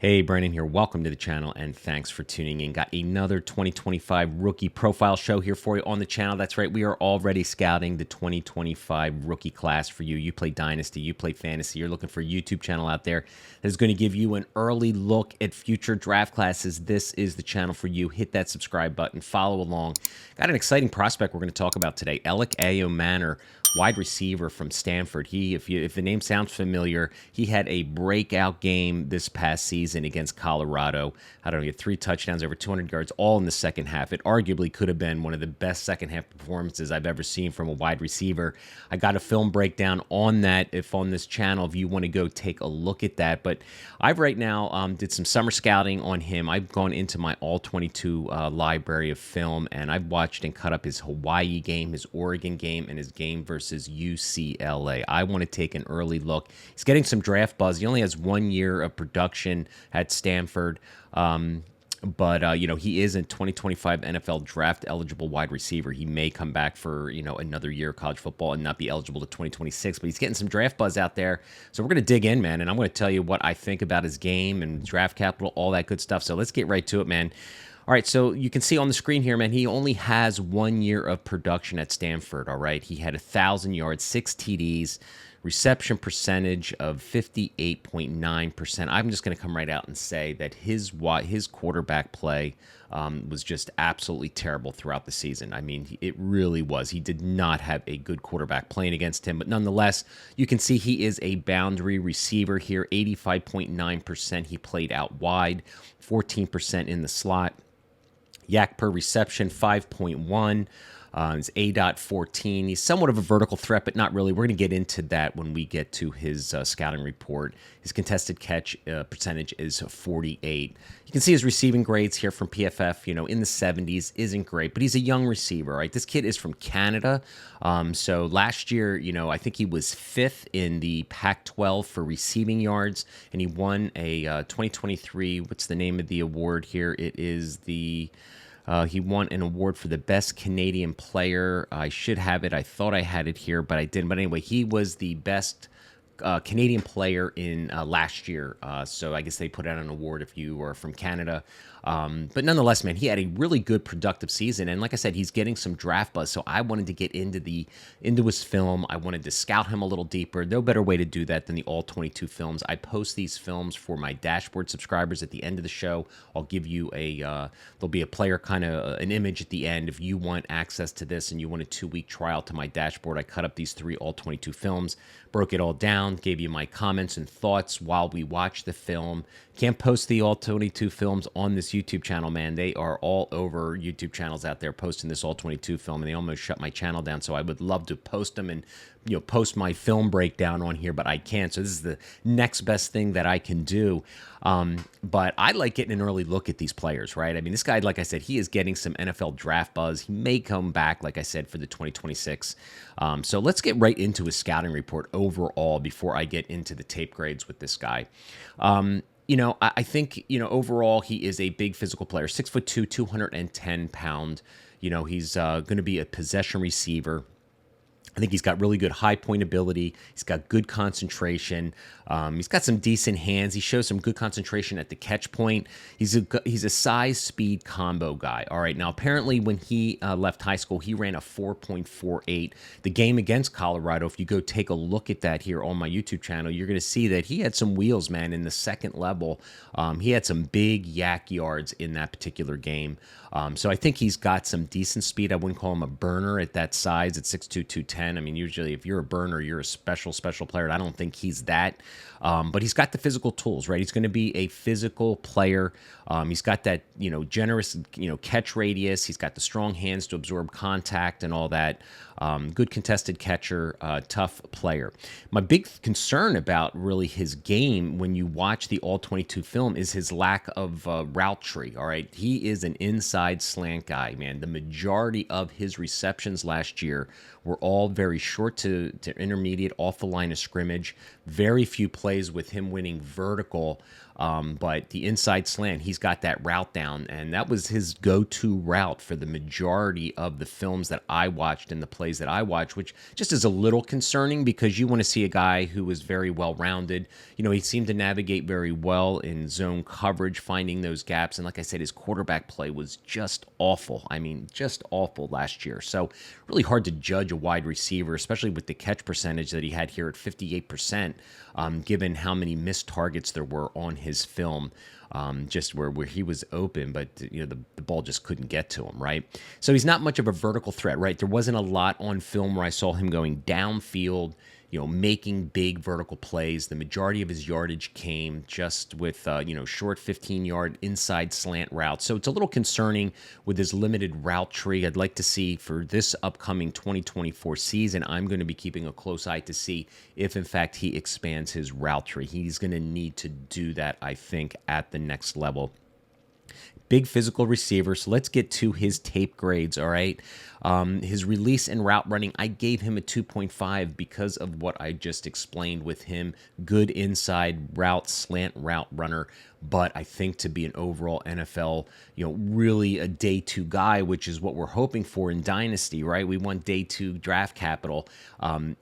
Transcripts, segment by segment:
Hey, Brandon here. Welcome to the channel and thanks for tuning in. Got another 2025 rookie profile show here for you on the channel. That's right, we are already scouting the 2025 rookie class for you. You play Dynasty, you play Fantasy, you're looking for a YouTube channel out there that is going to give you an early look at future draft classes. This is the channel for you. Hit that subscribe button, follow along. Got an exciting prospect we're going to talk about today. ELIC AYOMANOR, wide receiver from Stanford. If the name sounds familiar, he had a breakout game this past season against Colorado. I don't know, he had 3 touchdowns, over 200 yards, all in the second half. It arguably could have been one of the best second half performances I've ever seen from a wide receiver. I got a film breakdown on that if on this channel if you want to go take a look at that. But I've right now did some summer scouting on him. I've gone into my all 22 library of film, and I've watched and cut up his Hawaii game, his Oregon game, and his game versus UCLA. I want to take an early look. He's getting some draft buzz. He only has 1 year of production at Stanford. But he is a 2025 NFL draft eligible wide receiver. He may come back for, another year of college football and not be eligible to 2026, but he's getting some draft buzz out there. So we're going to dig in, man, and I'm going to tell you what I think about his game and draft capital, all that good stuff. So let's get right to it, man. All right, so you can see on the screen here, man, he only has 1 year of production at Stanford, all right? He had 1,000 yards, 6 TDs, reception percentage of 58.9%. I'm just going to come right out and say that his quarterback play was just absolutely terrible throughout the season. I mean, it really was. He did not have a good quarterback playing against him, but nonetheless, you can see he is a boundary receiver here, 85.9%. He played out wide, 14% in the slot. Yak per reception, 5.1. His A.14. He's somewhat of a vertical threat, but not really. We're going to get into that when we get to his scouting report. His contested catch percentage is 48. You can see his receiving grades here from PFF, in the 70s. Isn't great, but he's a young receiver, right? This kid is from Canada. So last year, I think he was 5th in the Pac-12 for receiving yards, and he won a 2023, what's the name of the award here? It is the... he won an award for the best Canadian player. I should have it. I thought I had it here, but I didn't. But anyway, he was the best Canadian player in last year. So I guess they put out an award if you are from Canada. But nonetheless, man, he had a really good productive season. And like I said, he's getting some draft buzz. So I wanted to get into his film. I wanted to scout him a little deeper. No better way to do that than the all 22 films. I post these films for my dashboard subscribers at the end of the show. I'll give you there'll be a player kind of an image at the end. If you want access to this and you want a 2-week trial to my dashboard, I cut up these 3 all 22 films, broke it all down, gave you my comments and thoughts while we watch the film. Can't post the all 22 films on this YouTube channel, man. They are all over YouTube channels out there posting this all 22 film, and they almost shut my channel down. So I would love to post them and post my film breakdown on here, but I can't. So this is the next best thing that I can do. But I like getting an early look at these players, right? I mean, this guy, like I said, he is getting some NFL draft buzz. He may come back, like I said, for the 2026. So let's get right into his scouting report overall before I get into the tape grades with this guy. I think, overall, he is a big physical player, 6'2", 210 pound. He's going to be a possession receiver. I think he's got really good high point ability. He's got good concentration. He's got some decent hands. He shows some good concentration at the catch point. He's a size speed combo guy. All right. Now, apparently, when he left high school, he ran a 4.48. The game against Colorado, if you go take a look at that here on my YouTube channel, you're going to see that he had some wheels, man, in the second level. He had some big yak yards in that particular game. So I think he's got some decent speed. I wouldn't call him a burner at that size at 6'2", 210. I mean, usually if you're a burner, you're a special player. I don't think he's that. But he's got the physical tools, right? He's going to be a physical player. He's got that, generous, catch radius. He's got the strong hands to absorb contact and all that. Good contested catcher, tough player. My big concern about really his game when you watch the all-22 film is his lack of route tree, all right? He is an inside slant guy, man. The majority of his receptions last year were all very short to intermediate off the line of scrimmage, Very few plays with him winning vertical, but the inside slant, he's got that route down, and that was his go-to route for the majority of the films that I watched and the plays that I watched, which just is a little concerning because you want to see a guy who was very well-rounded. He seemed to navigate very well in zone coverage, finding those gaps, and like I said, his quarterback play was just awful. I mean, just awful last year. So really hard to judge a wide receiver, especially with the catch percentage that he had here at 58%, given how many missed targets there were on his film, just where he was open, but the ball just couldn't get to him, right? So he's not much of a vertical threat, right? There wasn't a lot on film where I saw him going downfield, making big vertical plays. The majority of his yardage came just with, short 15-yard inside slant routes. So it's a little concerning with his limited route tree. I'd like to see for this upcoming 2024 season, I'm going to be keeping a close eye to see if, in fact, he expands his route tree. He's going to need to do that, I think, at the next level. Big physical receiver. So let's get to his tape grades, all right? His release and route running, I gave him a 2.5 because of what I just explained with him. Good inside route, slant route runner. But I think to be an overall NFL, really a day two guy, which is what we're hoping for in Dynasty, right? We want day two draft capital. I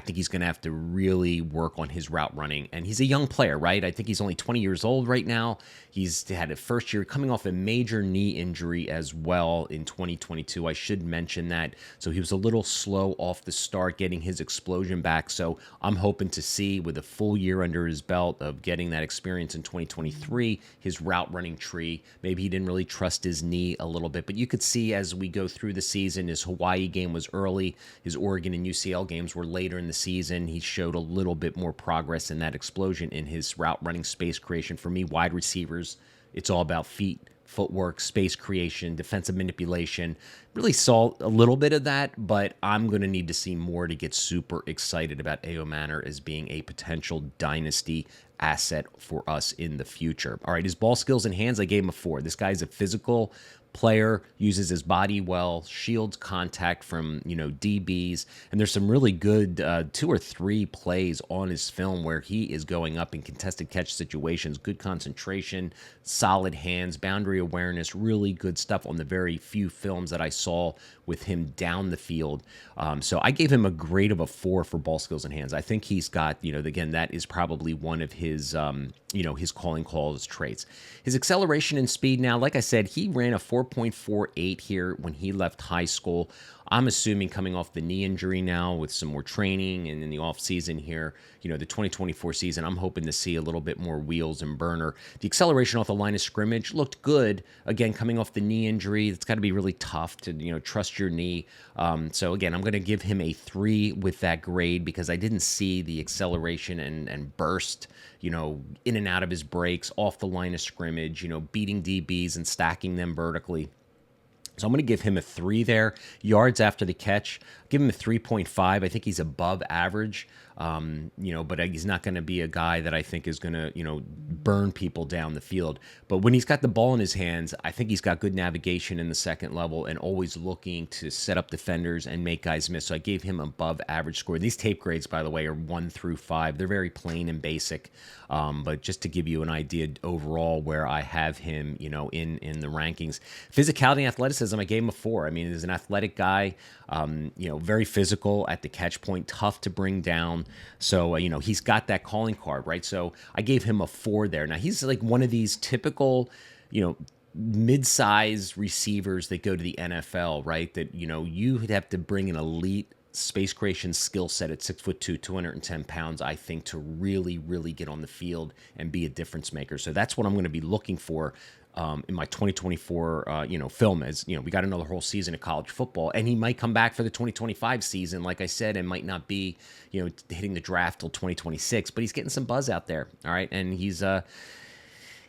think he's going to have to really work on his route running. And he's a young player, right? I think he's only 20 years old right now. He's had a first year coming off a major knee injury as well in 2022. I should mention that. So he was a little slow off the start getting his explosion back. So I'm hoping to see with a full year under his belt of getting that experience in 2023, his route running tree. Maybe he didn't really trust his knee a little bit, but you could see as we go through the season, his Hawaii game was early. His Oregon and UCL games were later in the season. He showed a little bit more progress in that explosion in his route running space creation. For me, wide receivers, it's all about feet, footwork, space creation, defensive manipulation. Really saw a little bit of that, but I'm going to need to see more to get super excited about AYOMANOR as being a potential dynasty asset for us in the future. All right, his ball skills and hands, I gave him a 4. This guy's a physical player, uses his body well, shields contact from, DBs, and there's some really good 2 or 3 plays on his film where he is going up in contested catch situations, good concentration, solid hands, boundary awareness, really good stuff on the very few films that I saw with him down the field. So I gave him a grade of a 4 for ball skills and hands. I think he's got, again, that is probably one of his, his calling calls traits. His acceleration and speed now, like I said, he ran a 4.48 here when he left high school. I'm assuming coming off the knee injury now with some more training and in the off season here, the 2024 season, I'm hoping to see a little bit more wheels and burner. The acceleration off the line of scrimmage looked good. Again, coming off the knee injury, it's got to be really tough to, trust your knee. So again, I'm going to give him a 3 with that grade because I didn't see the acceleration and burst, in and out of his breaks off the line of scrimmage, beating DBs and stacking them vertically. So I'm going to give him a 3 there. Yards after the catch, give him a 3.5. I think he's above average, but he's not going to be a guy that I think is going to, burn people down the field. But when he's got the ball in his hands, I think he's got good navigation in the second level and always looking to set up defenders and make guys miss. So I gave him above average score. These tape grades, by the way, are 1 through 5. They're very plain and basic, but just to give you an idea overall where I have him, in the rankings. Physicality and athleticism, I gave him a 4. I mean, he's an athletic guy, very physical at the catch point, tough to bring down. So, he's got that calling card, right? So I gave him a 4 there. Now, he's like one of these typical, mid-size receivers that go to the NFL, right? That, you would have to bring an elite space creation skill set at 6'2", 210 pounds, I think, to really, really get on the field and be a difference maker. So that's what I'm going to be looking for in my 2024, film. As we got another whole season of college football, and he might come back for the 2025 season, like I said, and might not be, hitting the draft till 2026, but he's getting some buzz out there. All right, and he's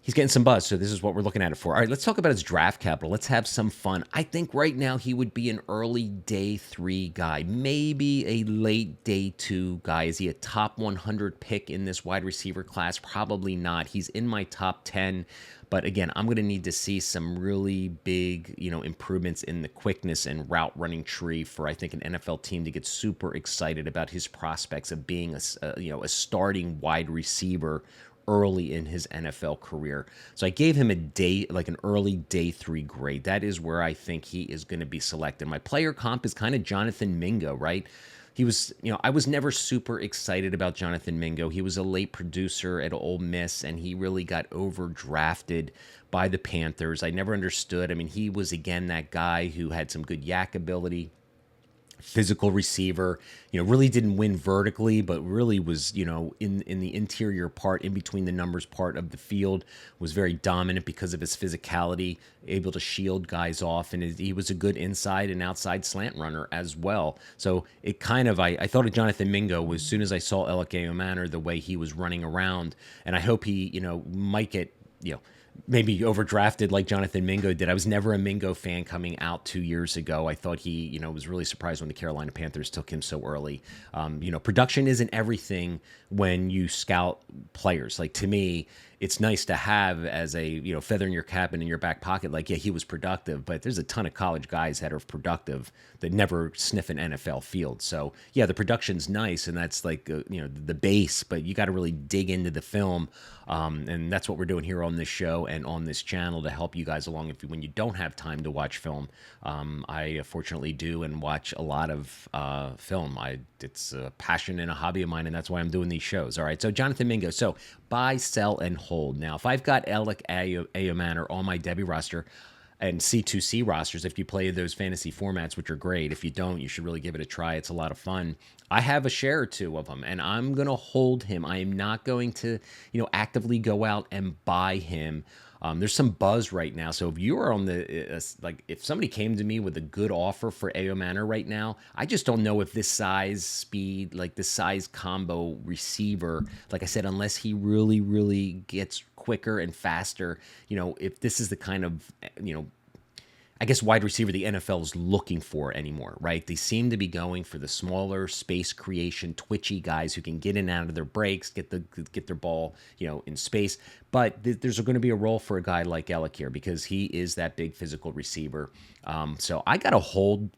He's getting some buzz, so this is what we're looking at it for. All right, let's talk about his draft capital. Let's have some fun. I think right now he would be an early day 3 guy, maybe a late day 2 guy. Is he a top 100 pick in this wide receiver class? Probably not. He's in my top 10. But again, I'm going to need to see some really big, improvements in the quickness and route running tree for, I think, an NFL team to get super excited about his prospects of being a starting wide receiver early in his NFL career. So I gave him an early day 3 grade. That is where I think he is going to be selected. My player comp is kind of Jonathan Mingo, right? He was, I was never super excited about Jonathan Mingo. He was a late producer at Ole Miss, and he really got overdrafted by the Panthers. I never understood. I mean, he was, again, that guy who had some good yak ability, physical receiver, really didn't win vertically, but really was, in the interior part, in between the numbers part of the field, was very dominant because of his physicality, able to shield guys off, and he was a good inside and outside slant runner as well. So it kind of, I thought of Jonathan Mingo as soon as I saw ELIC AYOMANOR, the way he was running around, and I hope he, might get, maybe overdrafted like Jonathan Mingo did. I was never a Mingo fan coming out 2 years ago. I thought he, was really surprised when the Carolina Panthers took him so early. Production isn't everything when you scout players. Like, to me, it's nice to have as a, feather in your cap and in your back pocket. Like, yeah, he was productive, but there's a ton of college guys that are productive that never sniff an NFL field. So yeah, the production's nice, and that's like, the base, but you got to really dig into the film. And that's what we're doing here on this show and on this channel to help you guys along when you don't have time to watch film. I fortunately do and watch a lot of film. It's a passion and a hobby of mine, and that's why I'm doing these shows. All right, so Jonathan Mingo. So buy, sell, and hold. Now, if I've got ELIC AYOMANOR on my Devy roster and C2C rosters, if you play those fantasy formats, which are great. If you don't, you should really give it a try. It's a lot of fun. I have a share or two of him, and I'm going to hold him. I am not going to, actively go out and buy him. There's some buzz right now. So if you are on the, if somebody came to me with a good offer for AYOMANOR right now, I just don't know if this size, speed, this size combo receiver, like I said, unless he really, really gets quicker and faster, if this is the kind of, I guess, wide receiver the NFL is looking for anymore, right? They seem to be going for the smaller space creation, twitchy guys who can get in and out of their breaks, get their ball, in space. But there's going to be a role for a guy like ELIC here because he is that big physical receiver. So I got to hold,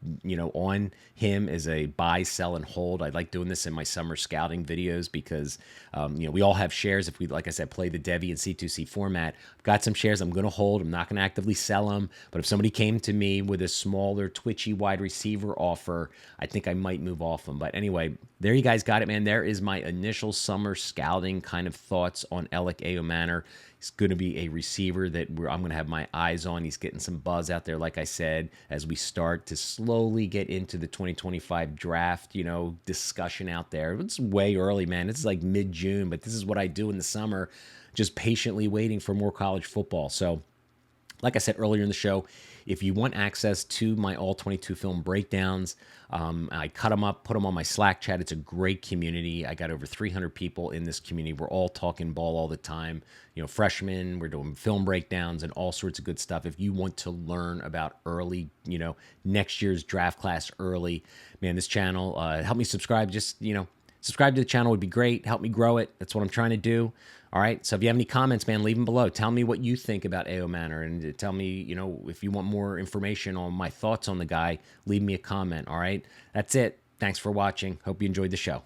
on him as a buy, sell, and hold. I like doing this in my summer scouting videos because, we all have shares. If we, like I said, play the Devy and C2C format, I've got some shares I'm going to hold. I'm not going to actively sell them. But if somebody came to me with a smaller, twitchy wide receiver offer, I think I might move off them. But anyway, there you guys got it, man. There is my initial summer scouting kind of thoughts on ELIC AYOMANOR. He's going to be a receiver that I'm going to have my eyes on. He's getting some buzz out there, like I said, as we start to slowly get into the 2025 draft, discussion out there. It's way early, man. It's like mid-June, but this is what I do in the summer, just patiently waiting for more college football. So, like I said earlier in the show, if you want access to my all 22 film breakdowns, I cut them up, put them on my Slack chat. It's a great community. I got over 300 people in this community. We're all talking ball all the time. Freshmen, we're doing film breakdowns and all sorts of good stuff. If you want to learn about early, next year's draft class early, man, this channel, help me subscribe. Just, subscribe to the channel would be great. Help me grow it. That's what I'm trying to do. All right. So if you have any comments, man, leave them below. Tell me what you think about AYOMANOR, and tell me, if you want more information on my thoughts on the guy, leave me a comment. All right. That's it. Thanks for watching. Hope you enjoyed the show.